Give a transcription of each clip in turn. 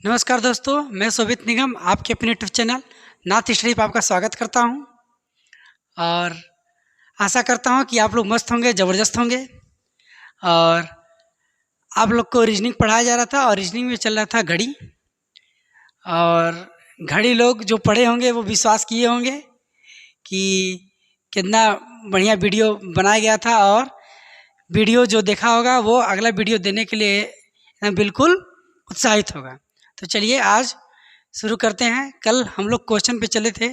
नमस्कार दोस्तों, मैं शोभित निगम आपके अपने यूट्यूब चैनल नाथ स्टडी पे आपका स्वागत करता हूं और आशा करता हूं कि आप लोग मस्त होंगे, ज़बरदस्त होंगे। और आप लोग को रीजनिंग पढ़ाया जा रहा था और रीजनिंग में चल रहा था घड़ी। और घड़ी लोग जो पढ़े होंगे वो विश्वास किए होंगे कि कितना बढ़िया वीडियो बनाया गया था, और वीडियो जो देखा होगा वो अगला वीडियो देने के लिए बिल्कुल उत्साहित होगा। तो चलिए आज शुरू करते हैं। कल हम लोग क्वेश्चन पे चले थे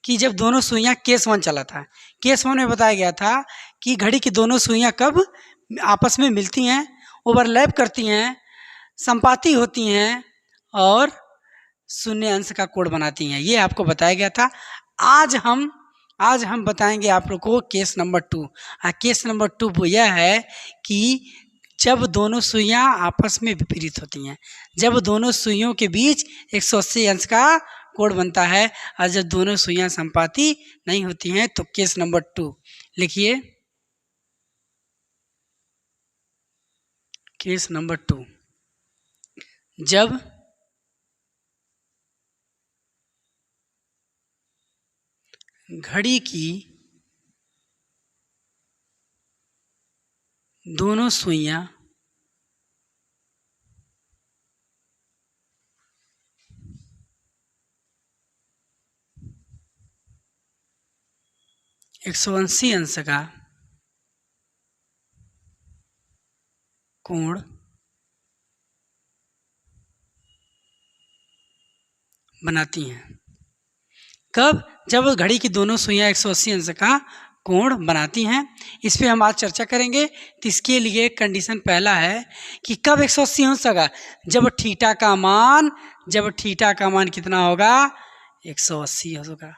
कि जब दोनों सुइयां केस वन चला था, केस वन में बताया गया था कि घड़ी की दोनों सुइयां कब आपस में मिलती हैं, ओवरलैप करती हैं, संपाती होती हैं और शून्य अंश का कोण बनाती हैं। ये आपको बताया गया था। आज हम बताएंगे आप लोग को केस नंबर 2। केस नंबर 2 वो यह है कि जब दोनों सुइयां आपस में विपरीत होती हैं, जब दोनों सुइयों के बीच 180 अंश का कोण बनता है, और जब दोनों सुइयां संपाती नहीं होती हैं। तो केस नंबर 2 लिखिए। केस नंबर 2, जब घड़ी की दोनों सुइयां एक 180 अंश का कोण बनाती हैं। कब? जब घड़ी की दोनों सुइयां 180 अंश का कोण बनाती हैं। इस पे हम आज चर्चा करेंगे। तो इसके लिए कंडीशन पहला है कि कब 180 अंश होगा, जब थीटा का मान कितना होगा, 180 होगा।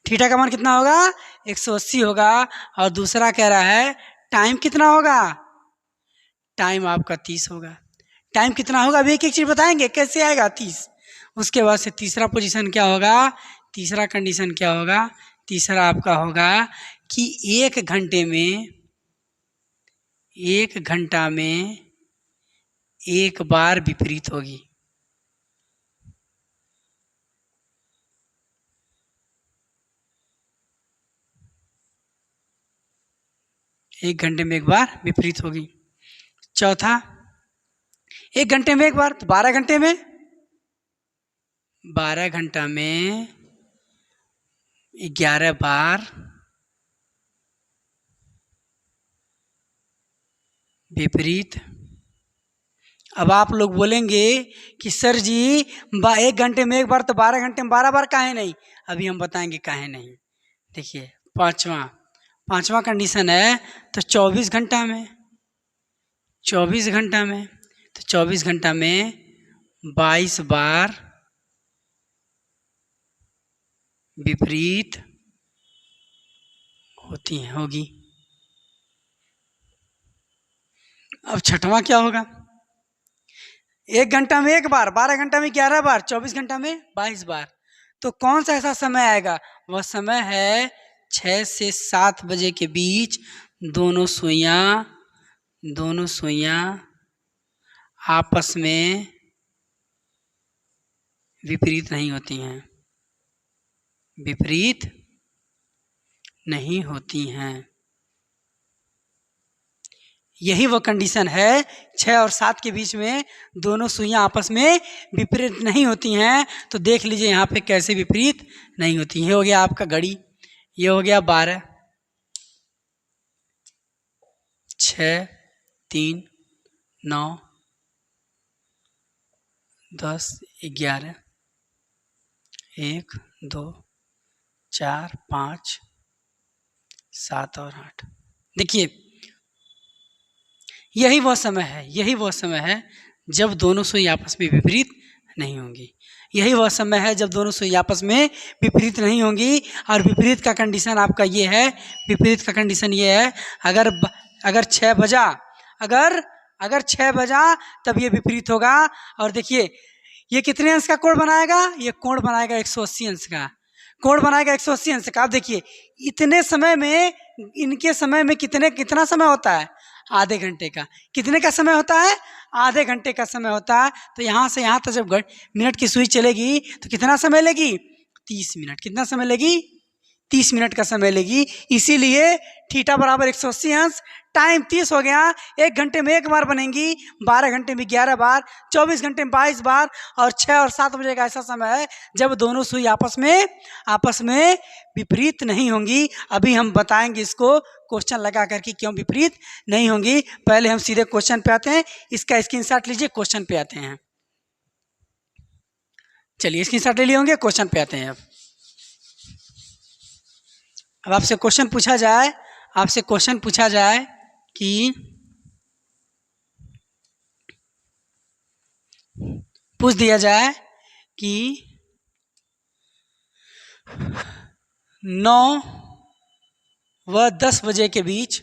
थीटा का मान कितना होगा, 180 होगा। और दूसरा कह रहा है टाइम कितना होगा, टाइम आपका 30 होगा। टाइम कितना होगा अभी एक एक चीज बताएंगे कैसे आएगा 30। उसके बाद से तीसरा पोजीशन क्या होगा, तीसरा कंडीशन क्या होगा, तीसरा आपका होगा कि एक घंटा में एक बार विपरीत होगी। एक घंटे में एक बार विपरीत होगी। चौथा, एक घंटे में एक बार, तो 12 घंटे में 12 घंटा में 11 बार विपरीत। अब आप लोग बोलेंगे कि सर जी 1 घंटे में एक बार, तो 12 घंटे में 12 बार काहे नहीं। अभी हम बताएंगे काहे नहीं। देखिए पांचवा कंडीशन है, तो 24 घंटा में, तो 24 घंटा में 22 बार विपरीत होगी। अब छठवां क्या होगा, एक घंटा में एक बार, 12 घंटा में 11 बार, 24 घंटा में 22 बार। तो कौन सा ऐसा समय आएगा, वह समय है 6 से 7 बजे के बीच दोनों सुइयां आपस में विपरीत नहीं होती हैं। यही वो कंडीशन है, 6 और 7 के बीच में दोनों सुइयां आपस में विपरीत नहीं होती हैं। तो देख लीजिए यहाँ पे कैसे विपरीत नहीं होती। ये हो गया आपका घड़ी, ये हो गया 12, 6, 3, 9, 10, 11, 1, 2, 4, 5, 7 और 8। देखिए यही वह समय है जब दोनों सुई आपस में विपरीत नहीं होंगी। यही वह समय है जब दोनों सुई आपस में विपरीत नहीं होंगी। और विपरीत का कंडीशन आपका ये है, अगर 6 बजा, अगर 6 बजा तब ये विपरीत होगा। और देखिए ये कितने अंश का कोण बनाएगा, ये कोण बनाएगा 180 अंश का, कोण बनाएगा 180 अंश का। आप देखिए इतने समय में, इनके समय में कितना समय होता है, आधे घंटे का। कितने का समय होता है, आधे घंटे का समय होता है। तो यहाँ से यहाँ तक जब मिनट की सुई चलेगी तो कितना समय लेगी? 30 मिनट। कितना समय लेगी? 30 मिनट का समय लेगी। इसीलिए थीटा बराबर 180 अंश, टाइम 30 हो गया। 1 घंटे में 1 बार बनेंगी, 12 घंटे में 11 बार, 24 घंटे में 22 बार, और 6 और 7 बजे का ऐसा समय है जब दोनों सुई आपस में विपरीत नहीं होंगी। अभी हम बताएंगे इसको क्वेश्चन लगा करके क्यों विपरीत नहीं होंगी। पहले हम सीधे क्वेश्चन पे आते हैं। इसका स्क्रीनशॉट लीजिए, क्वेश्चन पे आते हैं। चलिए स्क्रीनशॉट ले लिए होंगे, क्वेश्चन पे आते हैं। अब आपसे क्वेश्चन पूछा जाए कि पूछ दिया जाए कि 9 व 10 बजे के बीच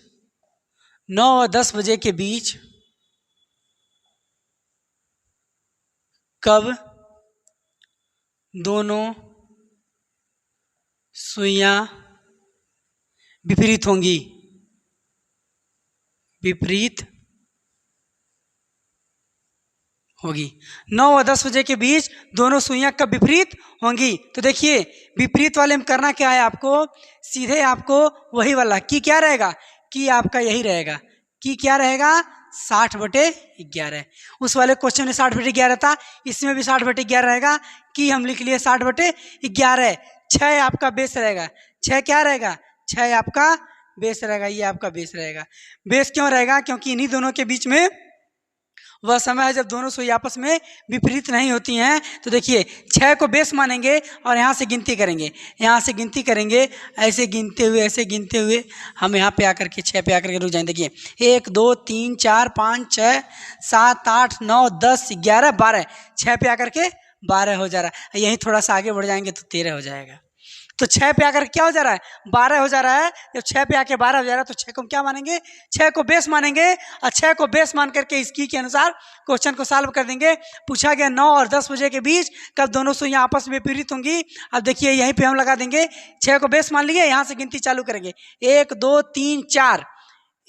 9 व 10 बजे के बीच कब दोनों सुइयां विपरीत होंगी? विपरीत होगी। 9 व 10 बजे के बीच दोनों सुइयां कब विपरीत होंगी? तो देखिए विपरीत वाले में करना क्या है आपको? सीधे आपको वही वाला की क्या रहेगा? की आपका यही रहेगा। की क्या रहेगा? 60/11। उस वाले क्वेश्चन में 60/11 था, इसमें भी 60/11 रहेगा। की हम लिख लिए 60/11। 6 आपका बेस रहेगा। 6 क्या रहेगा? 6 आपका बेस रहेगा। ये आपका बेस रहेगा। बेस क्यों रहेगा? क्योंकि इन्हीं दोनों के बीच में वह समय है जब दोनों सुई आपस में विपरीत नहीं होती हैं। तो देखिए 6 को बेस मानेंगे और यहाँ से गिनती करेंगे, ऐसे गिनते हुए हम यहाँ पे आकर के 6 पे आकर के रुक जाएंगे। देखिए 1 2 3 4 5 6 7 8 9 10 11 12, 6 पे आकर के 12 हो जा रहा है। यहीं थोड़ा सा आगे बढ़ जाएंगे तो 13 हो जाएगा। तो 6 पे आकर क्या हो जा रहा है? 12 हो जा रहा है। जब 6 पे आके 12 हो जा रहा है तो 6 को हम क्या मानेंगे? 6 को बेस मानेंगे, और 6 को बेस मान करके इसकी के अनुसार क्वेश्चन को सॉल्व कर देंगे। पूछा गया 9 और 10 बजे के बीच कब दोनों सुइयां आपस में विपरीत होंगी। अब देखिए यहीं पे हम लगा देंगे, 6 को बेस मान लिए, यहाँ से गिनती चालू करेंगे। 1 2 3 4,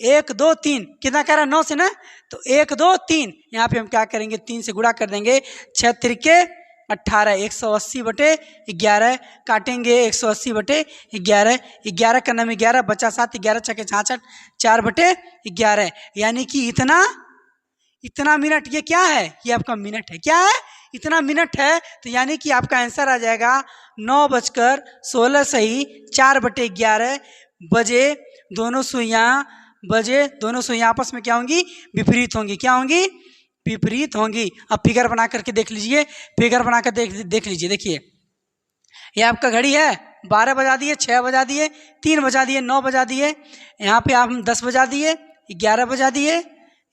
1 2 3, कितना कह रहा है? 9 से ना, तो 1 2 3, यहाँ पे हम क्या करेंगे? 3 से गुणा कर देंगे। 6 त्रिके 18, 180/11 काटेंगे। 180/11, 11 का नाम 11 बचा 7, 11 छके 66, 4/11, यानी कि इतना मिनट। ये क्या है? ये आपका मिनट है। क्या है? इतना मिनट है। तो यानी कि आपका आंसर आ जाएगा 9:16 सही 4/11 बजे दोनों सुइयां आपस में क्या होंगी? विपरीत होंगी। क्या होंगी? विपरीत होंगी। अब फिगर बना करके देख लीजिए, देख लीजिए। देखिए ये आपका घड़ी है, 12 बजा दिए, 6 बजा दिए, 3 बजा दिए, 9 बजा दिए, यहाँ पे आप 10 बजा दिए, 11 बजा दिए,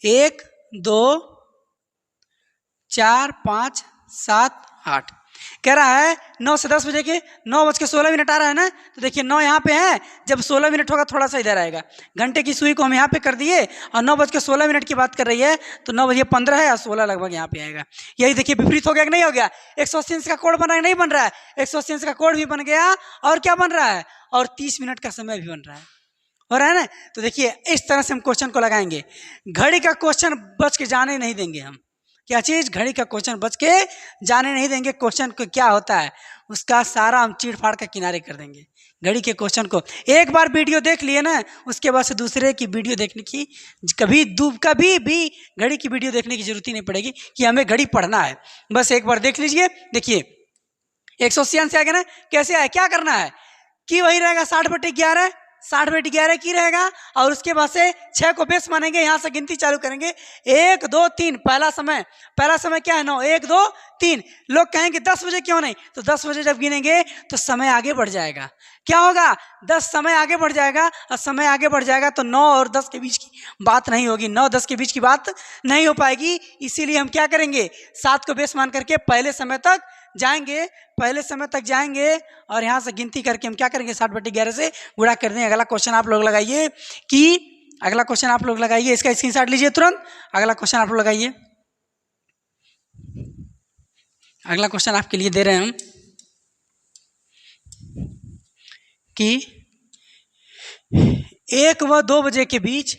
1 2 4 5 7 8। कह रहा है 9 से 10 बजे के 9:16 आ रहा है ना। तो देखिए 9 यहाँ पे है, जब 16 मिनट होगा थोड़ा सा इधर आएगा। घंटे की सुई को हम यहाँ पे कर दिए और 9:16 की बात कर रही है, तो 9:15 है और 16 लगभग यहाँ पे आएगा। यही देखिए विपरीत हो गया कि नहीं हो गया? 180 का कोड बन रहा है, नहीं बन रहा है? 180 का कोड भी बन गया, और क्या बन रहा है? और 30 मिनट का समय भी बन रहा है। हो रहा है ना। तो देखिए इस तरह से हम क्वेश्चन को लगाएंगे। घड़ी का क्वेश्चन बच के जाने नहीं देंगे हम। क्या चीज? घड़ी का क्वेश्चन बच के जाने नहीं देंगे। क्वेश्चन को क्या होता है उसका सारा हम चीड़ फाड़ के किनारे कर देंगे। घड़ी के क्वेश्चन को एक बार वीडियो देख लिए ना, उसके बाद से दूसरे की वीडियो देखने की कभी भी घड़ी की वीडियो देखने की जरूरत ही नहीं पड़ेगी कि हमें घड़ी पढ़ना है। बस एक बार देख लीजिए। देखिए 180 से आ गया ना, कैसे आए? क्या करना है कि वही रहेगा 60/11, 60/11 की रहेगा, और उसके बाद से 6 को बेस मानेंगे, यहाँ से गिनती चालू करेंगे। 1 2 3, पहला समय क्या है? 9। 1 2 3। लोग कहेंगे 10 बजे क्यों नहीं? तो 10 बजे जब गिनेंगे तो समय आगे बढ़ जाएगा। क्या होगा? 10 समय आगे बढ़ जाएगा, और समय आगे बढ़ जाएगा तो 9 और 10 के बीच की बात नहीं होगी। 9 10 के बीच की बात नहीं हो पाएगी। इसीलिए हम क्या करेंगे? 7 को बेस मान करके पहले समय तक जाएंगे, और यहाँ से गिनती करके हम क्या करेंगे? 60/11 से गुणा कर देंगे। अगला क्वेश्चन आप लोग लगाइए इसका स्क्रीनशॉट लीजिए तुरंत। अगला क्वेश्चन आप लोग लगाइए। अगला क्वेश्चन आपके लिए दे रहे हैं हम कि 1 व 2 बजे के बीच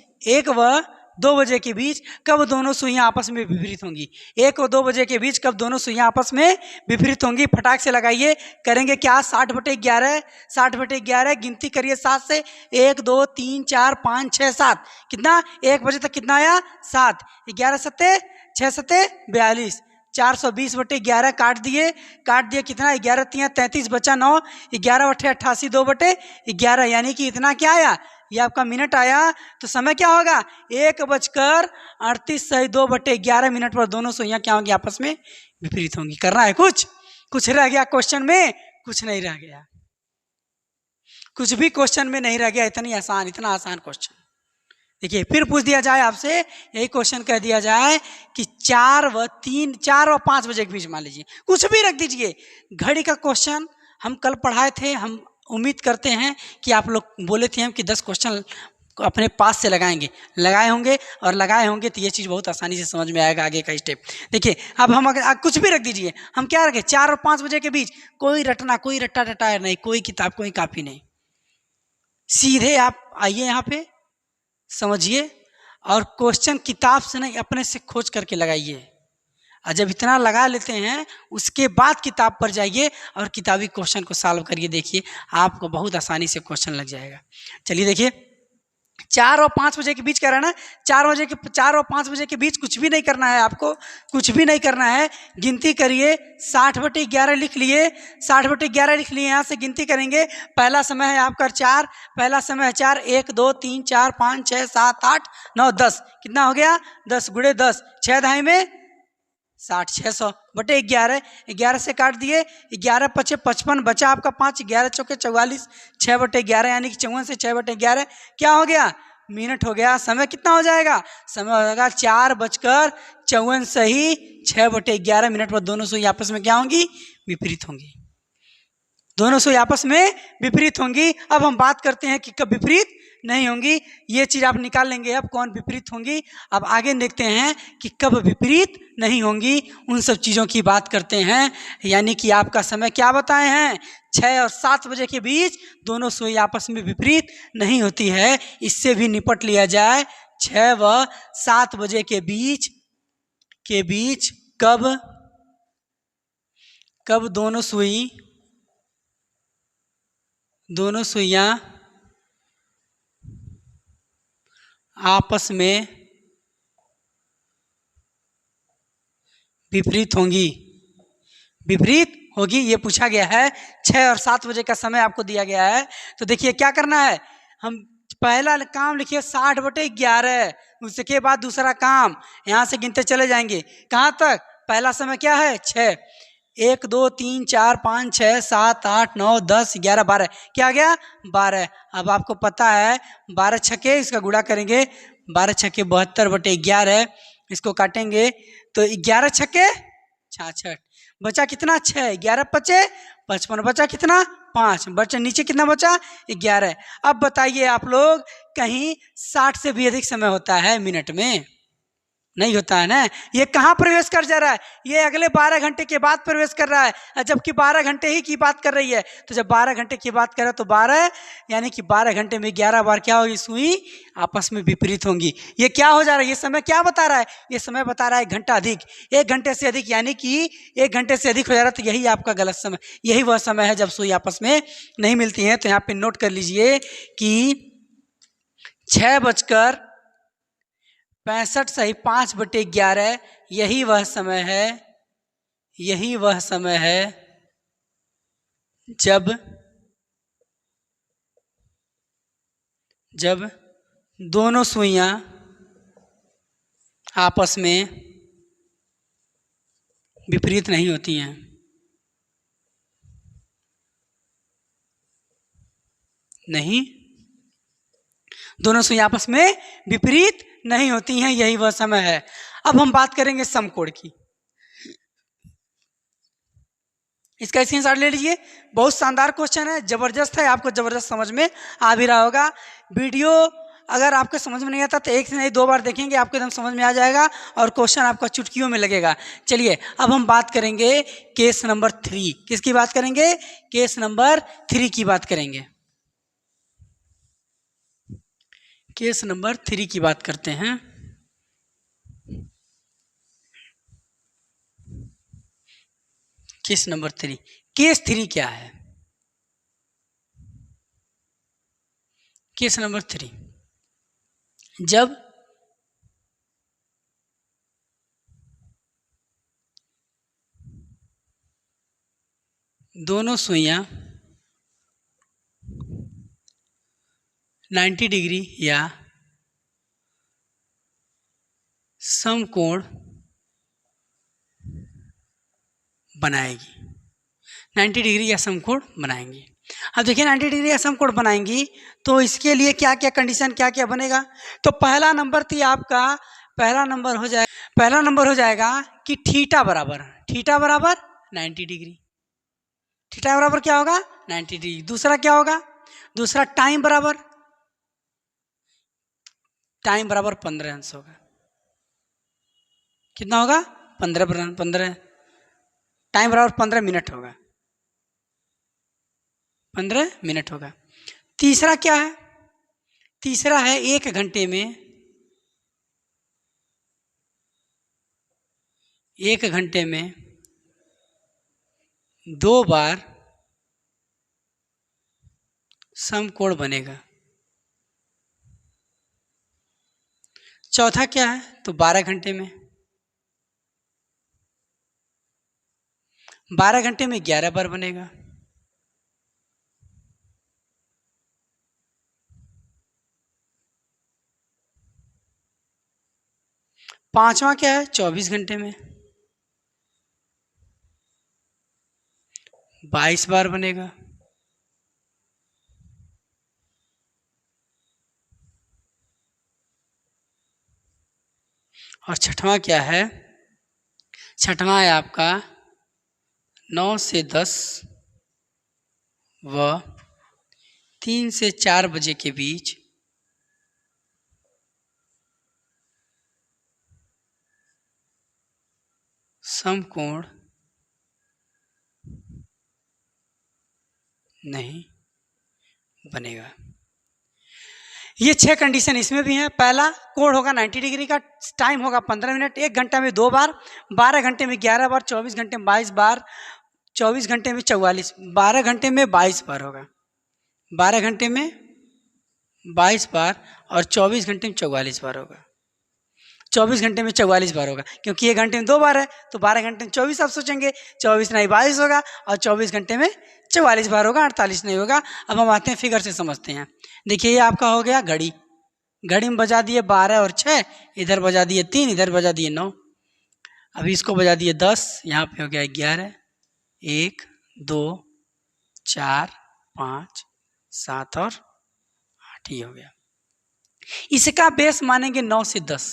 2 बजे के बीच कब दोनों सुइयां आपस में विपरीत होंगी? 1 और 2 बजे के बीच कब दोनों सुइयां आपस में विपरीत होंगी? फटाक से लगाइए। करेंगे क्या? 60/11, 60/11 गिनती करिए 7 से। 1 2 3 4 5 6 7। कितना? 1 बजे तक कितना आया? 7। 11 सत्ते 6 सत्ते 42। 420/11 काट दिए कितना? 11 3 33 बचा 9। 11 बटे 88 2/11 यानी कि इतना क्या आया? ये आपका मिनट आया। तो समय क्या होगा? 1:38 सही 2/11 मिनट पर दोनों सुइयां क्या होंगी? आपस में विपरीत होंगी। करना है कुछ रह गया क्वेश्चन में? कुछ नहीं रह गया, कुछ भी क्वेश्चन में नहीं रह गया। इतना आसान क्वेश्चन। देखिए फिर पूछ दिया जाए आपसे, यही क्वेश्चन कह दिया जाए कि 4 व 5 बजे के बीच, मान लीजिए कुछ भी रख दीजिए। घड़ी का क्वेश्चन हम कल पढ़ाए थे। हम उम्मीद करते हैं कि आप लोग बोले थे हम कि 10 क्वेश्चन अपने पास से लगाए होंगे तो ये चीज़ बहुत आसानी से समझ में आएगा आगे का स्टेप। देखिए अब हम अगर कुछ भी रख दीजिए, हम क्या रखें? 4 और 5 बजे के बीच कोई रट्टा टटायर नहीं, कोई किताब कोई कापी नहीं। सीधे आप आइए यहाँ पे, समझिए और क्वेश्चन किताब से नहीं अपने से खोज करके लगाइए। और जब इतना लगा लेते हैं उसके बाद किताब पर जाइए और किताबी क्वेश्चन को सॉल्व करिए। देखिए आपको बहुत आसानी से क्वेश्चन लग जाएगा। चलिए देखिए 4 और 5 बजे के बीच कह रहा है ना, 4 और 5 बजे के बीच कुछ भी नहीं करना है आपको, कुछ भी नहीं करना है। गिनती करिए 60/11 लिख लिए, 60/11 लिख लिए। यहाँ से गिनती करेंगे। पहला समय है आपका 4, पहला समय है 4। 1 2 3 4 5 6 7 8 9 10। कितना हो गया? 10 × 10 6 दहाई में 60, 600/11। 11 से काट दिए। 11 × 5 = 55 बचा आपका 5। 11 × 4 = 44। 6/11 यानी कि 54 से 6/11 क्या हो गया? मिनट हो गया। समय कितना हो जाएगा? समय हो जाएगा 4:54 सही 6/11 मिनट पर दोनों सुई आपस में क्या होंगी? विपरीत होंगी। दोनों सुई आपस में विपरीत होंगी। अब हम बात करते हैं कि कब विपरीत नहीं होंगी। ये चीज आप निकाल लेंगे अब कौन विपरीत होंगी। अब आगे देखते हैं कि कब विपरीत नहीं होंगी, उन सब चीज़ों की बात करते हैं। यानी कि आपका समय क्या बताए हैं? 6 और 7 बजे के बीच दोनों सुई आपस में विपरीत नहीं होती है। इससे भी निपट लिया जाए। 6 व 7 बजे के बीच कब दोनों सुइयां आपस में विपरीत होगी, ये पूछा गया है। 6 और 7 बजे का समय आपको दिया गया है। तो देखिए क्या करना है, हम पहला काम लिखिए 60/11, उसके बाद दूसरा काम। यहाँ से गिनते चले जाएंगे कहाँ तक? पहला समय क्या है? 6। 1 2 3 4 5 6 7 8 9 10 11 12। क्या आ गया? 12। अब आपको पता है 12 छक्के, इसका गुणा करेंगे 12 छक्के 72/11। इसको काटेंगे तो 11 छक्के 66। बचा कितना? 6। 11 × 5 = 55। बचा कितना? 5। बचा नीचे कितना बचा? 11। अब बताइए आप लोग, कहीं 60 से भी अधिक समय होता है मिनट में? नहीं होता है ना। ये कहाँ प्रवेश कर जा रहा है? ये अगले 12 घंटे के बाद प्रवेश कर रहा है। जबकि 12 घंटे ही की बात कर रही है। तो जब 12 घंटे की बात कर रहा है तो 12 यानी कि 12 घंटे में 11 बार क्या होगी? सुई आपस में विपरीत होंगी। ये क्या हो जा रहा है? ये समय क्या बता रहा है? ये समय बता रहा है 1 घंटा अधिक। 1 घंटे से अधिक यानी कि 1 घंटे से अधिक हो जा रहा है। तो यही आपका गलत समय, यही वह समय है जब सुई आपस में नहीं मिलती है। तो यहाँ पे नोट कर लीजिए कि 6:65 सही 5/11 यही वह समय है जब दोनों सुइयां आपस में विपरीत नहीं होती हैं। दोनों सुइयां आपस में विपरीत नहीं होती हैं, यही वह समय है। अब हम बात करेंगे समकोण की। इसका स्क्रीनशॉट ले लीजिए। बहुत शानदार क्वेश्चन है, जबरदस्त है, आपको जबरदस्त समझ में आ भी रहा होगा। वीडियो अगर आपको समझ में नहीं आता तो 1 से नहीं 2 बार देखेंगे, आपको एकदम समझ में आ जाएगा और क्वेश्चन आपका चुटकियों में लगेगा। चलिए अब हम बात करेंगे केस नंबर 3। किसकी बात करेंगे? केस नंबर 3 की बात करेंगे। केस नंबर 3 की बात करते हैं। केस नंबर 3, केस 3 क्या है? केस नंबर 3, जब दोनों सुइयां 90 डिग्री या समकोण बनाएगी, 90 डिग्री या समकोण बनाएंगी। अब देखिए 90 डिग्री या समकोण बनाएंगी तो इसके लिए क्या क्या कंडीशन, क्या क्या बनेगा? तो पहला नंबर थी आपका, पहला नंबर हो जाएगा कि थीटा बराबर 90 डिग्री। थीटा बराबर क्या होगा? 90 डिग्री। दूसरा क्या होगा? दूसरा टाइम बराबर 15 अंश होगा। कितना होगा? 15। टाइम बराबर 15 मिनट होगा, 15 मिनट होगा। तीसरा क्या है? तीसरा है 1 घंटे में 2 बार समकोण बनेगा। चौथा क्या है? तो 12 घंटे में 11 बार बनेगा। पांचवा क्या है? 24 घंटे में 22 बार बनेगा। और छठवां क्या है? छठवां है आपका 9 से 10 व 3 से 4 बजे के बीच समकोण नहीं बनेगा। ये 6 कंडीशन इसमें भी हैं। पहला कोण होगा 90 डिग्री का, टाइम होगा 15 मिनट, 1 घंटा में 2 बार, 12 घंटे में 11 बार, 24 घंटे में 22 बार, 24 घंटे में 44, 12 घंटे में 22 बार होगा, 12 घंटे में 22 बार और 24 घंटे में 44 बार होगा। 24 घंटे में 44 बार होगा, क्योंकि 1 घंटे में 2 बार है तो 12 घंटे में 24 आप सोचेंगे, 24 नहीं 22 होगा और 24 घंटे में 44 बार होगा, 48 नहीं होगा। अब हम आते हैं फिगर से समझते हैं। देखिए ये आपका हो गया घड़ी, घड़ी में बजा दिए 12 और 6, इधर बजा दिए 3, इधर बजा दिए 9, अभी इसको बजा दिए 10, यहाँ पे हो गया 11, 1 2 4 5 7 और 8 ही हो गया। इसका बेस मानेंगे 9 से 10,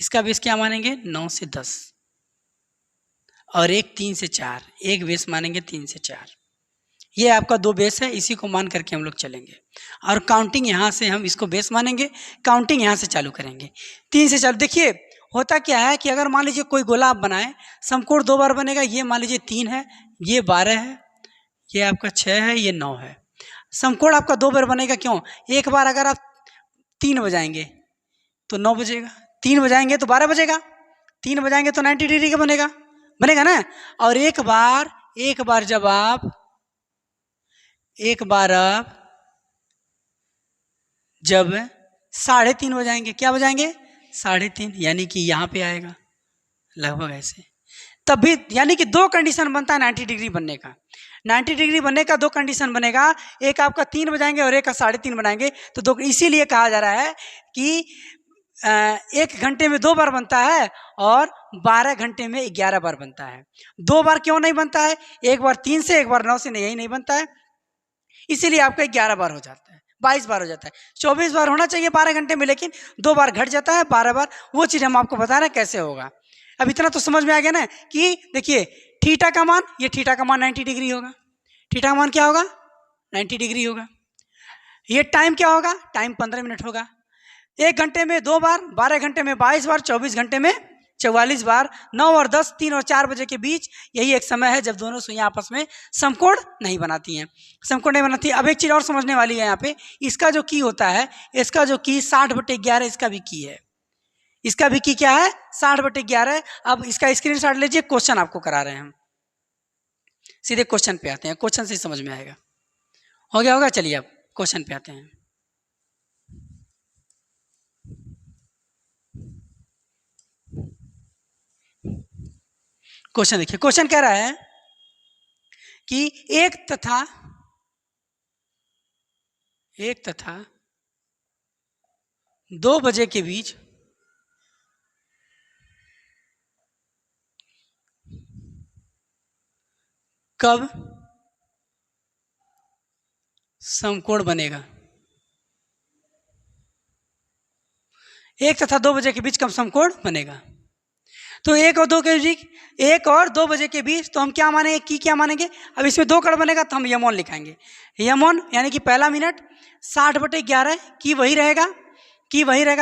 इसका बेस क्या मानेंगे? 9 से 10 और एक 3 से 4, एक बेस मानेंगे 3 से 4। ये आपका 2 बेस है, इसी को मान करके हम लोग चलेंगे और काउंटिंग यहाँ से हम इसको बेस मानेंगे, काउंटिंग यहाँ से चालू करेंगे 3 से चालू। देखिए होता क्या है कि अगर मान लीजिए कोई गोला आप बनाए, समकोण 2 बार बनेगा, ये मान लीजिए 3 है, ये 12 है, ये आपका 6 है, ये 9 है। समकोण आपका 2 बार बनेगा, क्यों? एक बार अगर आप 3 बजाएंगे तो 9 बजेगा, 3 बजाएंगे तो 12 बजेगा, 3 बजाएंगे तो 90 डिग्री का बनेगा ना। और एक बार जब आप जब 3:30 बजाएंगे, क्या बजाएंगे? 3:30, यानी कि यहाँ पे आएगा लगभग ऐसे, तब भी यानी कि 2 कंडीशन बनता है 90 डिग्री बनने का। 90 डिग्री बनने का 2 कंडीशन बनेगा, एक आपका 3 बजाएंगे और एक का 3:30 बनाएंगे। तो 2, इसीलिए कहा जा रहा है कि 1 घंटे में 2 बार बनता है और 12 घंटे में 11 बार बनता है। 2 बार क्यों नहीं बनता है? एक बार 3 से, एक बार 9 से, यही नहीं बनता है, इसीलिए आपका 11 बार हो जाता है, 22 बार हो जाता है। 24 बार होना चाहिए 12 घंटे में, लेकिन 2 बार घट जाता है 12 बार। वो चीज़ हम आपको बता रहे हैं कैसे होगा। अब इतना तो समझ में आ गया ना कि देखिए थीटा का मान, ये थीटा का मान 90 डिग्री होगा, थीटा का मान क्या होगा? 90 डिग्री होगा। ये टाइम क्या होगा? टाइम 15 मिनट होगा। 1 घंटे में 2 बार, 12 घंटे में 22 बार, 24 घंटे में 44 बार, 9 और 10, 3 और 4 बजे के बीच यही एक समय है जब दोनों सुइयां आपस में समकोण नहीं बनाती हैं, समकोण नहीं बनाती। अब एक चीज़ और समझने वाली है यहाँ पे, इसका जो की होता है, इसका जो की 60/11 इसका भी की है, इसका भी की क्या है? 60/11। अब इसका स्क्रीनशॉट लीजिए, क्वेश्चन आपको करा रहे हैं हम। सीधे क्वेश्चन पे आते हैं, क्वेश्चन से समझ में आएगा। हो गया होगा, चलिए अब क्वेश्चन पे आते हैं। क्वेश्चन देखिए, क्वेश्चन कह रहा है कि एक तथा 2 बजे के बीच कब समकोण बनेगा? 1 तथा 2 बजे के बीच कब समकोण बनेगा? तो 1 और 2 के बीच, 1 और 2 बजे के बीच, तो हम क्या मानेंगे कि क्या मानेंगे? अब इसमें 2 कण बनेगा तो हम यमोन लिखाएंगे। यमोन यानी कि पहला मिनट 60/11 की वही रहेगा,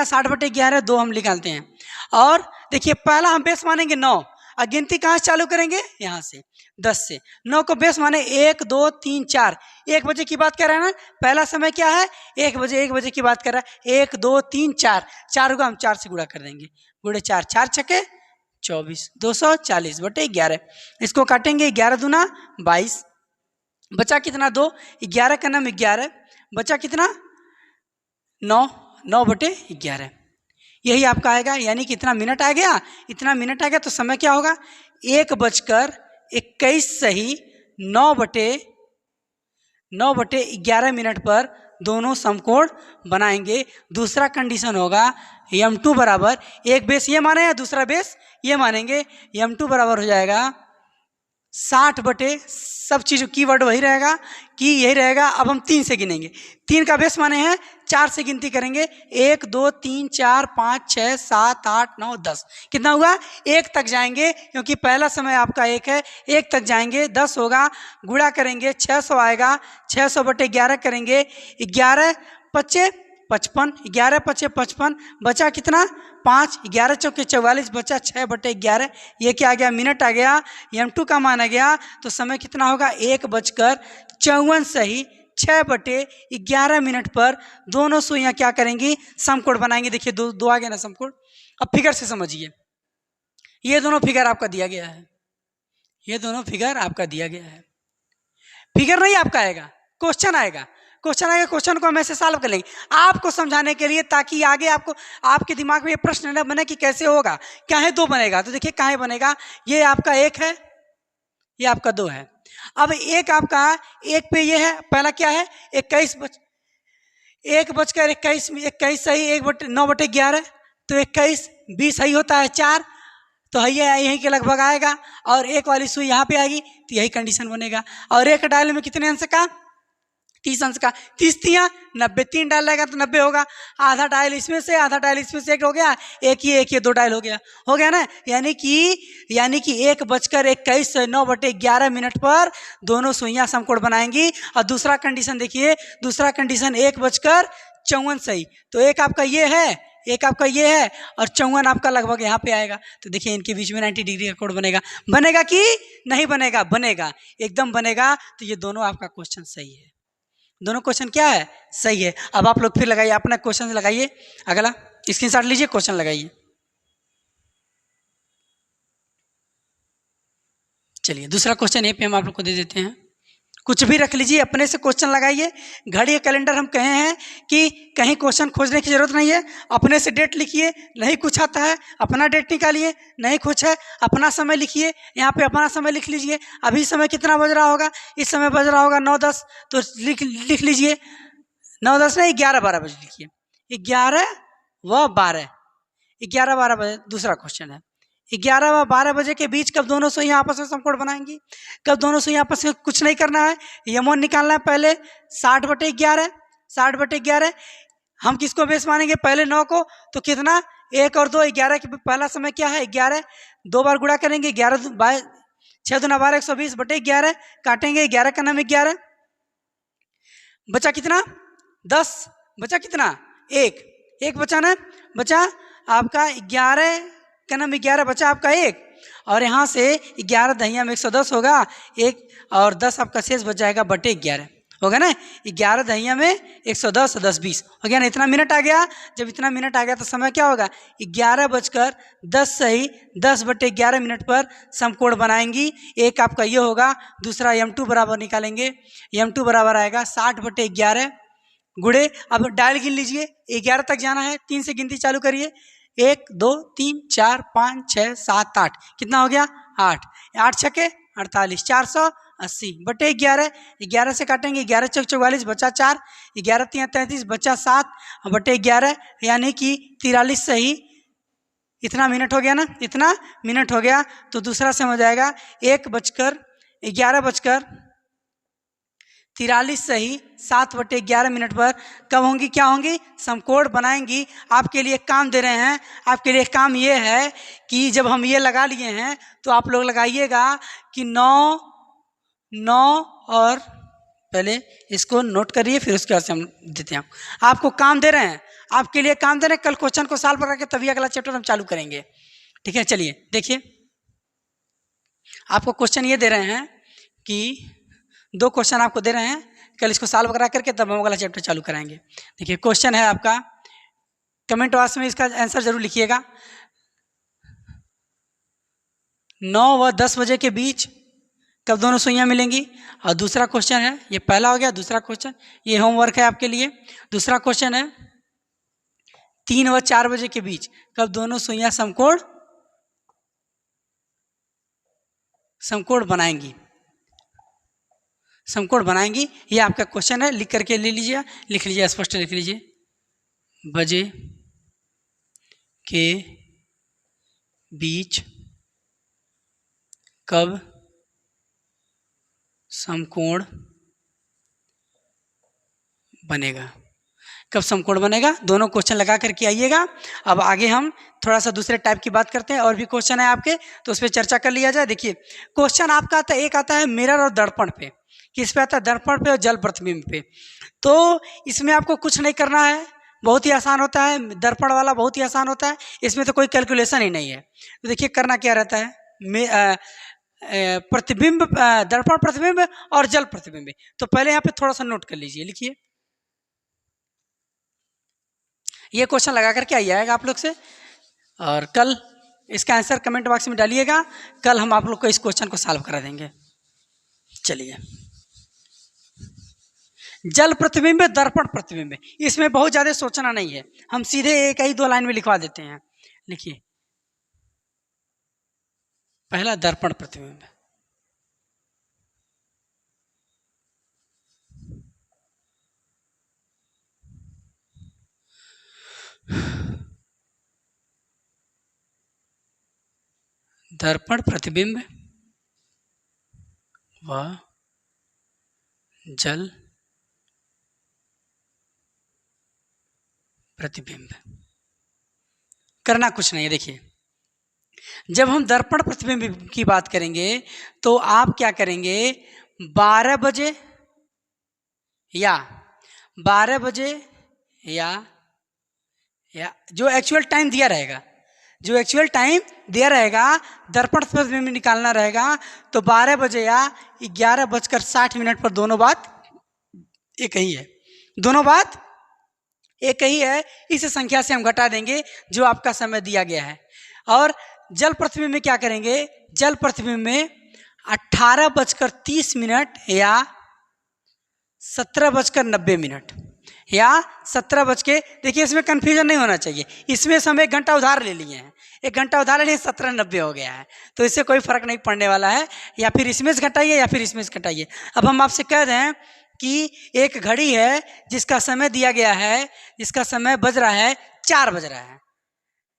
60/11, 2 हम निकालते हैं। और देखिए पहला हम बेस मानेंगे 9, और गिनती कहाँ से चालू करेंगे? यहाँ से 10 से। 9 को बेस माने 1 2 3 4, 1 बजे की बात कर रहे हैं ना, पहला समय क्या है? 1 बजे की बात कर रहा है। 1 2 3 4, 4 को हम 4 से गुणा कर देंगे, गुणे 4, 4 छक्के 24, 240/11। इसको काटेंगे, 11 दूना 22, बचा कितना? 2, 11 का नाम 11, बचा कितना? 9, 9/11, यही आपका आएगा। यानी कि इतना मिनट आ गया, इतना मिनट आ गया, तो समय क्या होगा? 1:21 सही 9/11 मिनट पर दोनों समकोण बनाएंगे। दूसरा कंडीशन होगा m2 बराबर, एक बेस ये माने या दूसरा बेस ये मानेंगे, m2 बराबर हो जाएगा 60 सब चीज कीवर्ड वही रहेगा कि यही रहेगा। अब हम 3 से गिनेंगे, 3 का बेस माने हैं 4 से गिनती करेंगे, 1 2 3 4 5 6 7 8 9 10, कितना हुआ? 1 तक जाएंगे, क्योंकि पहला समय आपका 1 है, 1 तक जाएंगे, 10 होगा, गुणा करेंगे 600 आएगा, 600/11 करेंगे, 11 5 55, 11 5 55, बचा कितना? 5, 11 चौके 44, बचा 6/11, ये क्या आ गया? मिनट आ गया। m2 का मान आ गया, तो समय कितना होगा? 1:54 सही 6/11 मिनट पर दोनों सुइयां क्या करेंगी? समकोण बनाएंगे। देखिए दो आ गया ना समकोण। अब फिगर से समझिए, ये दोनों फिगर आपका दिया गया है, ये दोनों फिगर आपका दिया गया है। फिगर नहीं आपका आएगा, क्वेश्चन आएगा, क्वेश्चन को हम ऐसे सॉल्व कर लेंगे आपको समझाने के लिए, ताकि आगे आपको आपके दिमाग में ये प्रश्न न बने कि कैसे होगा, क्या है 2 बनेगा। तो देखिए क्या है बनेगा, ये आपका 1 है, ये आपका 2 है। अब एक आपका 1 पे ये है, पहला क्या है? 1:21 सही 9/11, तो 21 20 सही होता है 4, तो यही के लगभग आएगा। और एक वाली सुई यहाँ पे आएगी, तो यही कंडीशन बनेगा। और एक डायल में कितने अंश का? 30 अंश का, 30 3 90, 3 डायल लगेगा तो 90 होगा। आधा डायल इसमें से, आधा डायल इसमें से, एक हो गया, एक ये 2 डायल हो गया ना। यानी कि 1:21 से 9/11 मिनट पर दोनों सुइयां समकोण बनाएंगी। और दूसरा कंडीशन देखिए, दूसरा कंडीशन 1:54 सही, तो एक आपका ये है, एक आपका ये है, और 54 आपका लगभग यहाँ पे आएगा। तो देखिए इनके बीच में 90 डिग्री का कोण बनेगा कि नहीं बनेगा? बनेगा, एकदम बनेगा। तो ये दोनों आपका क्वेश्चन सही है, दोनों क्वेश्चन क्या है? सही है। अब आप लोग फिर लगाइए, अपना क्वेश्चन लगाइए, अगला स्क्रीनशॉट लीजिए, क्वेश्चन लगाइए। चलिए दूसरा क्वेश्चन ये पे हम आप लोग को दे देते हैं, कुछ भी रख लीजिए, अपने से क्वेश्चन लगाइए। घड़ी या कैलेंडर हम कहे हैं कि कहीं क्वेश्चन खोजने की जरूरत नहीं है, अपने से डेट लिखिए, नहीं कुछ आता है अपना डेट निकालिए, नहीं कुछ है अपना समय लिखिए, यहाँ पे अपना समय लिख लीजिए। अभी समय कितना बज रहा होगा? इस समय बज रहा होगा 9:10, तो लिख लीजिए 9:10 नहीं 11-12 बजे लिखिए, 11 व 12, 11-12 बजे। दूसरा क्वेश्चन है 11 व 12 बजे के बीच कब दोनों सुइयां आपस में समकोण बनाएंगी? कब दोनों सुइयां आपस में, कुछ नहीं करना है, यमोन निकालना है पहले 60/11, 60/11। हम किसको बेस मानेंगे? पहले 9 को, तो कितना? 1 और 2, 11 के पहला समय क्या है? 11, 2 बार गुणा करेंगे, 11 6 दूना 12, 120/11, काटेंगे, 11 का नाम 11, बचा कितना? 10, बचा कितना? 1 बचा ना, बचा आपका 11 का नाम 11, बचा आपका 1, और यहाँ से 11 दहिया में 110 होगा, 1 और 10 आपका शेष बच जाएगा 11। होगा ना, 11 दहिया में 110, 10 20 हो गया ना, इतना मिनट आ गया। जब इतना मिनट आ गया तो समय क्या होगा, 11:10 सही 10/11 मिनट पर समकोण बनाएंगी। एक आपका ये होगा, दूसरा m2 बराबर निकालेंगे, m2 बराबर आएगा 60/11 गुड़े, अब डायल गिन लीजिए, 11 तक जाना है, 3 से गिनती चालू करिए, 1 2 3 4 5 6 7 8, कितना हो गया 8, 8 छके 48, 480/11, 11 से काटेंगे, 11 चौक 44 बचा 4, 11 तिया 33 बचा 7/11, यानी कि 43 सही, इतना मिनट हो गया ना, इतना मिनट हो गया। तो दूसरा सम हो जाएगा 11:43 सही 7/11 मिनट पर कब होंगी, क्या होंगी, समकोण बनाएंगी। आपके लिए काम दे रहे हैं, आपके लिए काम ये है कि जब हम ये लगा लिए हैं तो आप लोग लगाइएगा कि 9 9 और पहले इसको नोट करिए, फिर उसके बाद से हम देते हैं। आपको काम दे रहे हैं, आपके लिए काम दे रहे हैं, कल क्वेश्चन को सॉल्व करके तभी अगला चैप्टर हम चालू करेंगे, ठीक है। चलिए देखिए, आपको क्वेश्चन ये दे रहे हैं कि 2 क्वेश्चन आपको दे रहे हैं, कल इसको सॉल्व करा करके तब हम अगला चैप्टर चालू कराएंगे। देखिए क्वेश्चन है आपका, कमेंट बॉक्स में इसका आंसर जरूर लिखिएगा। 9 व 10 बजे के बीच कब दोनों सुइयां मिलेंगी। और दूसरा क्वेश्चन है, ये पहला हो गया, दूसरा क्वेश्चन ये होमवर्क है आपके लिए। दूसरा क्वेश्चन है 3 व 4 बजे के बीच कब दोनों सुइयां समकोण बनाएंगी, समकोण बनाएंगी, ये आपका क्वेश्चन है, लिख करके ले लीजिए, लिख लीजिए, स्पष्ट लिख लीजिए, बजे के बीच कब समकोण बनेगा, कब समकोण बनेगा। दोनों क्वेश्चन लगा करके आइएगा। अब आगे हम थोड़ा सा दूसरे टाइप की बात करते हैं, और भी क्वेश्चन है आपके, तो उस पर चर्चा कर लिया जाए। देखिए क्वेश्चन आपका आता है, एक आता है मिरर और दर्पण पे, किस पे आता है, दर्पण पे और जल प्रतिबिंब पे। तो इसमें आपको कुछ नहीं करना है, बहुत ही आसान होता है, दर्पण वाला बहुत ही आसान होता है, इसमें तो कोई कैलकुलेशन ही नहीं है। तो देखिए करना क्या रहता है, प्रतिबिंब, दर्पण प्रतिबिंब और जल प्रतिबिंब। तो पहले यहाँ पे थोड़ा सा नोट कर लीजिए, लिखिए, ये क्वेश्चन लगा करके आई आएगा आप लोग से, और कल इसका आंसर कमेंट बॉक्स में डालिएगा, कल हम आप लोग को इस क्वेश्चन को सॉल्व करा देंगे। चलिए, जल प्रतिबिंब, दर्पण प्रतिबिंब, इसमें बहुत ज्यादा सोचना नहीं है, हम सीधे एक ही 2 लाइन में लिखवा देते हैं। लिखिए, पहला दर्पण प्रतिबिंब, दर्पण प्रतिबिंब व जल प्रतिबिंब। करना कुछ नहीं है। देखिए, जब हम दर्पण प्रतिबिंब की बात करेंगे तो आप क्या करेंगे, 12 बजे या 12 बजे या जो एक्चुअल टाइम दिया रहेगा, जो एक्चुअल टाइम दिया रहेगा दर्पण प्रतिबिंब निकालना रहेगा, तो 12 बजे या 11:60 पर दोनों बात एक ही है, दोनों बात एक ही है। इस संख्या से हम घटा देंगे जो आपका समय दिया गया है। और जल प्रतिबिंब में क्या करेंगे, जल प्रतिबिंब में 18:30 या 17:90 या 17 बज के, देखिए इसमें कंफ्यूजन नहीं होना चाहिए, इसमें से हम 1 घंटा उधार ले लिए हैं, 1 घंटा उधार ले लिए, 17:90 हो गया है, तो इससे कोई फर्क नहीं पड़ने वाला है। या फिर इसमें से घटाइए या फिर इसमें से घटाइए। अब हम आपसे कह दें कि एक घड़ी है जिसका समय दिया गया है, जिसका समय बज रहा है 4 बज रहा है,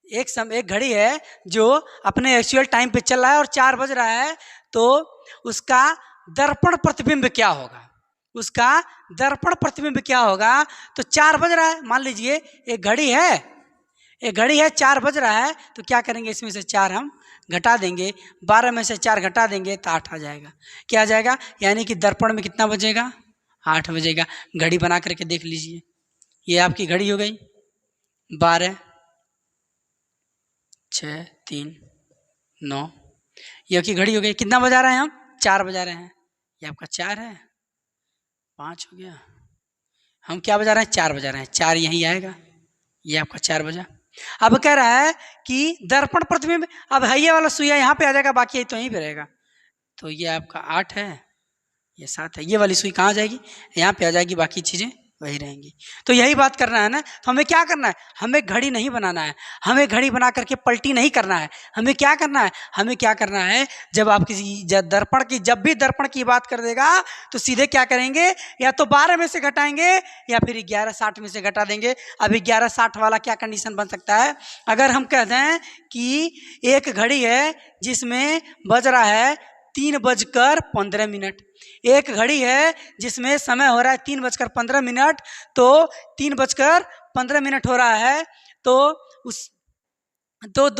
एक घड़ी है जो अपने एक्चुअल टाइम पे चल रहा है और 4 बज रहा है, तो उसका दर्पण प्रतिबिंब क्या होगा, उसका दर्पण प्रतिबिंब क्या होगा। तो 4 बज रहा है, मान लीजिए एक घड़ी है, एक घड़ी है 4 बज रहा है, तो क्या करेंगे, इसमें से 4 हम घटा देंगे, 12 में से 4 घटा देंगे तो 8 आ जाएगा। क्या आ जाएगा, यानी कि दर्पण में कितना बजेगा, 8 बजेगा। घड़ी बना करके देख लीजिए, ये आपकी घड़ी हो गई, 12 6 3 9, ये आपकी घड़ी हो गई। कितना बजा रहे हैं हम, 4 बजा रहे हैं, ये आपका 4 है, 5 हो गया, हम क्या बजा रहे हैं, 4 बजा रहे हैं, 4 यहीं आएगा, ये आपका 4 बजा। अब कह रहा है कि दर्पण प्रतिबिंब, अब है ये वाला सुइया यहाँ पे आ जाएगा, बाकी तो यहीं पे रहेगा, तो ये आपका 8 है, ये 7 है, ये वाली सुई कहाँ जाएगी, यहाँ पे आ जाएगी, बाकी चीज़ें वही रहेंगी। तो यही बात करना है ना, तो हमें क्या करना है, हमें घड़ी नहीं बनाना है, हमें घड़ी बना करके पलटी नहीं करना है, हमें क्या करना है, हमें क्या करना है, जब आप किसी दर्पण की, जब भी दर्पण की बात कर देगा तो सीधे क्या करेंगे, या तो 12 में से घटाएंगे या फिर 1160 में से घटा देंगे। अब 1160 वाला क्या कंडीशन बन सकता है, अगर हम कह दें कि एक घड़ी है जिसमें बज रहा है 3:15, एक घड़ी है जिसमें समय हो रहा है 3:15, तो 3:15 हो रहा है, तो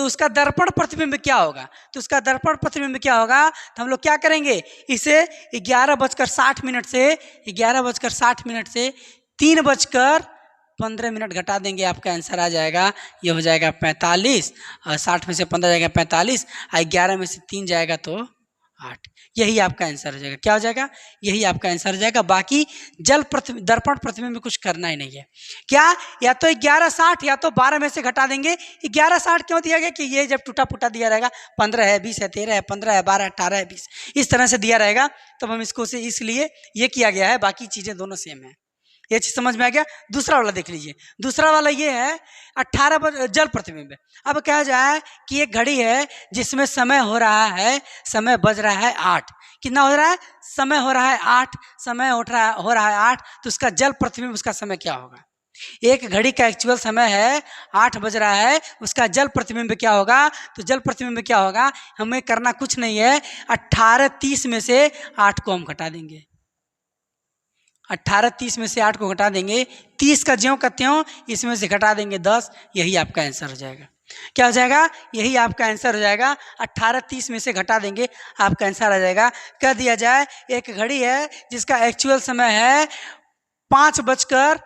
उसका दर्पण प्रतिबिंब क्या होगा, तो उसका दर्पण प्रतिबिंब क्या होगा, तो हम लोग क्या करेंगे, इसे 11:60 से 3:15 घटा देंगे, आपका आंसर आ जाएगा, ये हो जाएगा 45, और 60 में से 15 जाएगा 45, और 11 में से 3 जाएगा तो 8, यही आपका आंसर हो जाएगा। क्या हो जाएगा, यही आपका आंसर हो जाएगा। बाकी दर्पण प्रतिबिंब में कुछ करना ही नहीं है। क्या, या तो 1160 या तो 12 में से घटा देंगे। 1160 क्यों दिया गया कि ये जब टूटा फूटा दिया रहेगा, 15 है, 20 है, 13 है, 15 है, 12 है, 18 है, 20 इस तरह से दिया रहेगा, तब हम इसको से इसलिए ये किया गया है, बाकी चीज़ें दोनों सेम है। ये चीज समझ में आ गया। दूसरा वाला देख लीजिए, दूसरा वाला ये है 18 जल प्रतिबिंब। अब कहा जाए कि एक घड़ी है जिसमें समय हो रहा है, समय बज रहा है 8, कितना हो रहा है, समय हो रहा है 8, समय हो रहा है 8, तो उसका जल प्रतिबिंब, उसका समय क्या होगा। एक घड़ी का एक्चुअल समय है 8 बज रहा है, उसका जल प्रतिबिंब क्या होगा, तो जल प्रतिबिंब क्या होगा, हमें करना कुछ नहीं है, 18:30 में से 8 को हम घटा देंगे, 18:30 में से 8 को घटा देंगे, 30 का ज्यों का त्यों इसमें से घटा देंगे 10, यही आपका आंसर हो जाएगा। क्या हो जाएगा, यही आपका आंसर हो जाएगा। 18:30 में से घटा देंगे, आपका आंसर आ जाएगा। कह दिया जाए एक घड़ी है जिसका एक्चुअल समय है 5:15,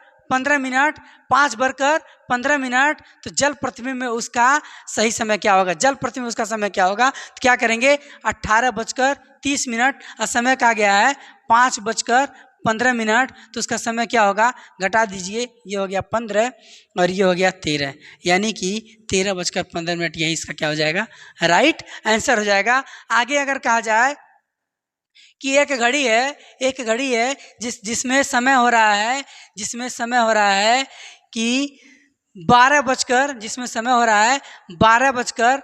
5:15, तो जल प्रतिबिंब में उसका सही समय क्या होगा, जल प्रतिबिंब उसका समय क्या होगा, तो क्या करेंगे, 18:30, और समय कहा गया है 5:15, तो उसका समय क्या होगा, घटा दीजिए, ये हो गया 15 और ये हो गया 13, यानी कि 13:15, यही इसका क्या हो जाएगा, राइट आंसर हो जाएगा। आगे अगर कहा जाए कि एक घड़ी है जिसमें समय हो रहा है, कि 12 जिसमें समय हो रहा है 12:50,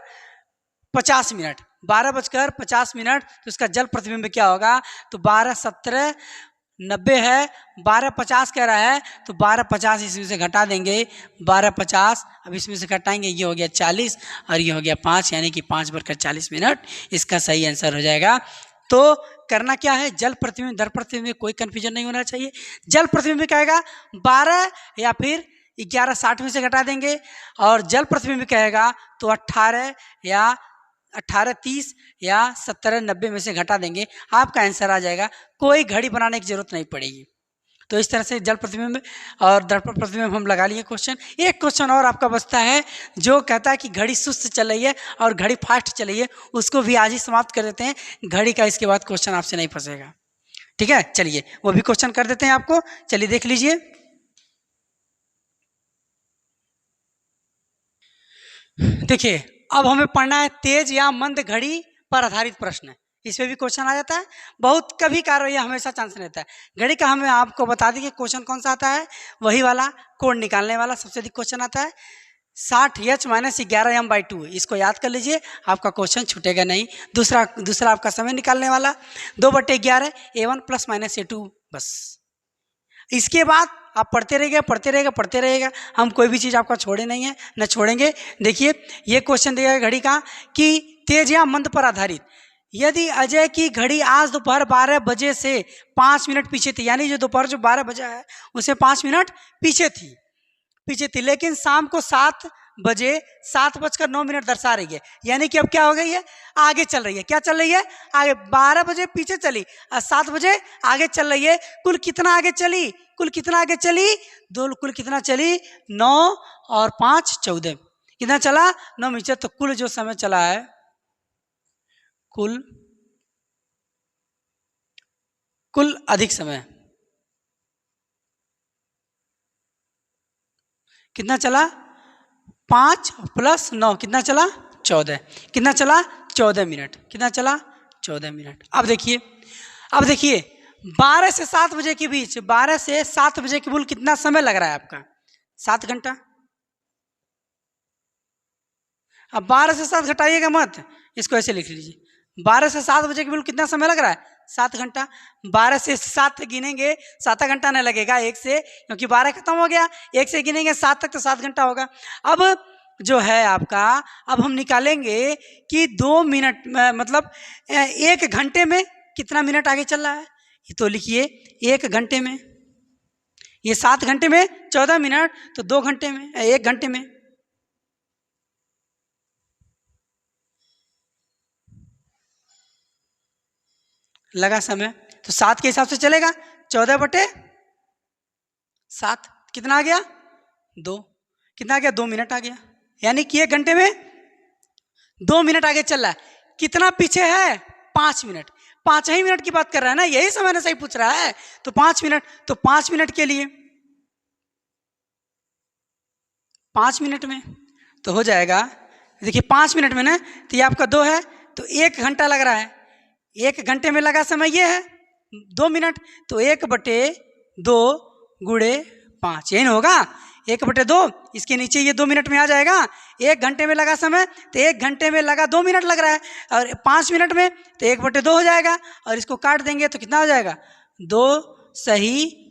12:50, तो उसका जल प्रतिबिंब क्या होगा, तो 12:17 है, 12:50 कह रहा है, तो 12:50 इसमें से घटा देंगे, 12:50 अब इसमें से घटाएंगे, ये हो गया 40 और ये हो गया 5, यानी कि 5:40, इसका सही आंसर हो जाएगा। तो करना क्या है, जल प्रतिबिंब दर्पण प्रतिबिंब में कोई कंफ्यूजन नहीं होना चाहिए। जल प्रतिबिंब कहेगा 12 या फिर 11:60 में से घटा देंगे, और जल प्रतिबिंब कहेगा तो 18 या 18:30 या 17:90 में से घटा देंगे, आपका आंसर आ जाएगा। कोई घड़ी बनाने की जरूरत नहीं पड़ेगी। तो इस तरह से जल प्रतिबिंब और दर्पण प्रतिबिंब हम लगा लिए क्वेश्चन। एक क्वेश्चन और आपका बचता है जो कहता है कि घड़ी सुस्त चल रही है और घड़ी फास्ट चल रही है, उसको भी आज ही समाप्त कर देते हैं। घड़ी का इसके बाद क्वेश्चन आपसे नहीं फंसेगा, ठीक है। चलिए वो भी क्वेश्चन कर देते हैं आपको, चलिए देख लीजिए। देखिए अब हमें पढ़ना है तेज या मंद घड़ी पर आधारित प्रश्न। इसमें भी क्वेश्चन आ जाता है, बहुत कभी कार्रवाई हमेशा चांस रहता है। घड़ी का हमें आपको बता दें कि क्वेश्चन कौन सा आता है, वही वाला कोड निकालने वाला सबसे अधिक क्वेश्चन आता है 60h - 11m/2। इसको याद कर लीजिए, आपका क्वेश्चन छूटेगा नहीं। दूसरा आपका समय निकालने वाला 2/11 A1 ± A2, बस। इसके बाद आप पढ़ते रहिएगा, हम कोई भी चीज़ आपका छोड़े नहीं है, न छोड़ेंगे। देखिए ये क्वेश्चन दिया है घड़ी का कि तेज या मंद पर आधारित, यदि अजय की घड़ी आज दोपहर 12 बजे से 5 मिनट पीछे थी, यानी जो दोपहर जो 12 बजा है उसे 5 मिनट पीछे थी, लेकिन शाम को 7:09 दर्शा रही है, यानी कि अब क्या हो गई है, आगे चल रही है। क्या चल रही है, आगे। 12 बजे पीछे चली और 7 बजे आगे चल रही है। कुल कितना आगे चली, कुल कितना चली 9 और 5 14, कितना चला 9 मीटर। तो कुल जो समय चला है, कुल अधिक समय, कितना चला 5 + 9 कितना चला 14, कितना चला 14 मिनट, कितना चला 14 मिनट। अब देखिए 12 से 7 बजे के बीच, 12 से 7 बजे के बोल कितना समय लग रहा है आपका 7 घंटा। अब 12 से 7 घटाइएगा मत, इसको ऐसे लिख लीजिए, 12 से 7 बजे के बोल कितना समय लग रहा है 7 घंटा। 12 से 7 गिनेंगे 7 घंटा नहीं लगेगा, 1 से, क्योंकि 12 खत्म हो गया, 1 से गिनेंगे 7 तक तो 7 घंटा होगा। अब जो है आपका, अब हम निकालेंगे कि 2 मिनट मतलब 1 घंटे में कितना मिनट आगे चल रहा है। तो लिखिए 1 घंटे में, ये 7 घंटे में 14 मिनट, तो 2 घंटे में 1 घंटे में लगा समय, तो 7 के हिसाब से चलेगा। 14/7 कितना आ गया 2, कितना आ गया 2 मिनट आ गया, यानी कि 1 घंटे में 2 मिनट आगे चल रहा है। कितना पीछे है 5 मिनट, 5 ही मिनट की बात कर रहा है ना, यही समय ना सही पूछ रहा है, तो 5 मिनट, तो 5 मिनट के लिए 5 मिनट में तो हो जाएगा। देखिए 5 मिनट में ना, तो ये आपका 2 है, तो 1 घंटा लग रहा है। 1 घंटे में लगा समय ये है 2 मिनट, तो 1/2 × 5 यही ना होगा, 1/2, इसके नीचे ये 2 मिनट में आ जाएगा। 1 घंटे में लगा समय, तो 1 घंटे में लगा 2 मिनट लग रहा है, और 5 मिनट में तो 1/2 हो जाएगा, और इसको काट देंगे तो कितना हो जाएगा 2 सही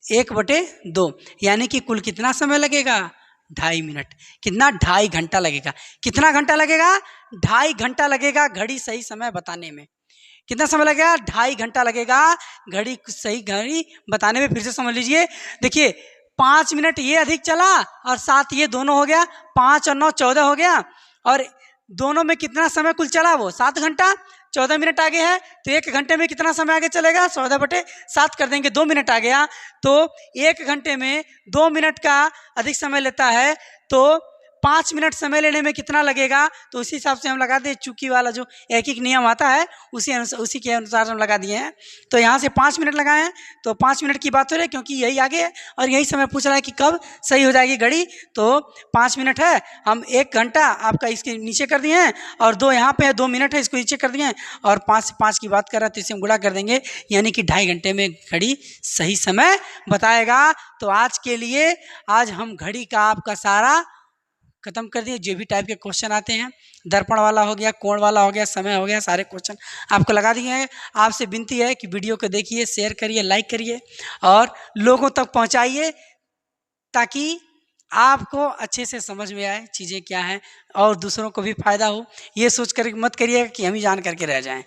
1/2, यानी कि कुल कितना समय लगेगा 2.5 मिनट। कितना 2.5 घंटा लगेगा। कितना घंटा लगेगा 2.5 घंटा लगेगा घड़ी सही समय बताने में। कितना समय लगेगा 2.5 घंटा लगेगा घड़ी सही घड़ी बताने में। फिर से समझ लीजिए, देखिए 5 मिनट ये अधिक चला और 7 ये दोनों हो गया, 5 और 9 14 हो गया, और दोनों में कितना समय कुल चला वो 7 घंटा, 14 मिनट आगे है, तो 1 घंटे में कितना समय आगे चलेगा 14/7 कर देंगे, 2 मिनट आ गया। तो 1 घंटे में 2 मिनट का अधिक समय लेता है, तो 5 मिनट समय लेने में कितना लगेगा, तो उसी हिसाब से हम लगा दें, चूकी वाला जो एक नियम आता है उसी के अनुसार हम लगा दिए हैं। तो यहाँ से 5 मिनट लगाए हैं, तो 5 मिनट की बात हो रही है, क्योंकि यही आगे है और यही समय पूछ रहा है कि कब सही हो जाएगी घड़ी। तो 5 मिनट है, हम 1 घंटा आपका इसके नीचे कर दिए हैं, और 2 यहाँ पे है, 2 मिनट है, इसको नीचे कर दिए हैं, और 5 से 5 की बात कर रहा है तो इसे हम गुणा कर देंगे, यानी कि 2.5 घंटे में घड़ी सही समय बताएगा। तो आज के लिए आज हम घड़ी का आपका सारा खत्म कर दिए। जो भी टाइप के क्वेश्चन आते हैं, दर्पण वाला हो गया, कोण वाला हो गया, समय हो गया, सारे क्वेश्चन आपको लगा दिए हैं। आपसे विनती है कि वीडियो को देखिए, शेयर करिए, लाइक करिए और लोगों तक पहुंचाइए, ताकि आपको अच्छे से समझ में आए चीज़ें क्या हैं और दूसरों को भी फायदा हो। ये सोच कर मत करिएगा कि हम ही जान करके रह जाएं।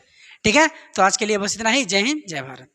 ठीक है, तो आज के लिए बस इतना ही। जय हिंद, जय भारत।